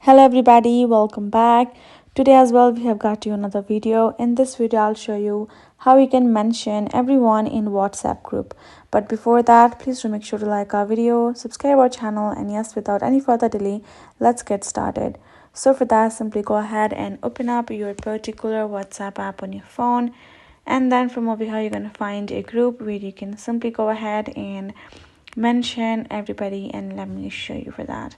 Hello everybody, welcome back. Today as well we have got you another video. In this video I'll show you how you can mention everyone in WhatsApp group. But before that, please do make sure to like our video, subscribe our channel, and yes, without any further delay, let's get started. So for that, simply go ahead and open up your particular WhatsApp app on your phone, and then from over here you're going to find a group where you can simply go ahead and mention everybody, and let me show you for that.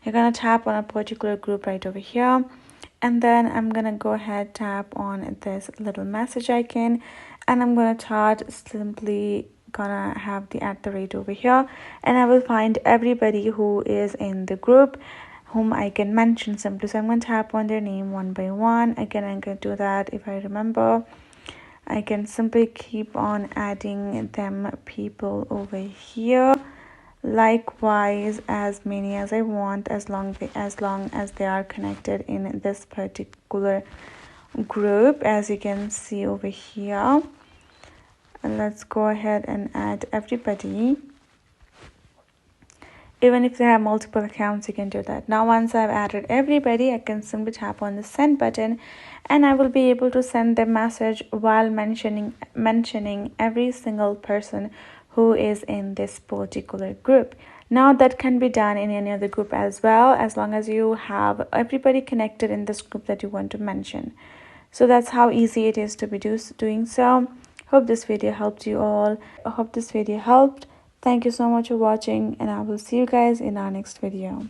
You're gonna tap on a particular group right over here, and then I'm gonna go ahead tap on this little message icon, and I'm gonna start simply gonna have the @ over here, and I will find everybody who is in the group whom I can mention simply. So I'm going to tap on their name one by one. Again, I'm going to do that. If I remember, I can simply keep on adding them people over here, likewise as many as I want, as long as they are connected in this particular group, as you can see over here. And let's go ahead and add everybody. Even if they have multiple accounts, you can do that. Now once I've added everybody, I can simply tap on the send button, and I will be able to send them message while mentioning every single person who is in this particular group. Now that can be done in any other group as well, as long as you have everybody connected in this group that you want to mention. So that's how easy it is to be doing so. Hope this video helped you all. I hope this video helped. Thank you so much for watching, and I will see you guys in our next video.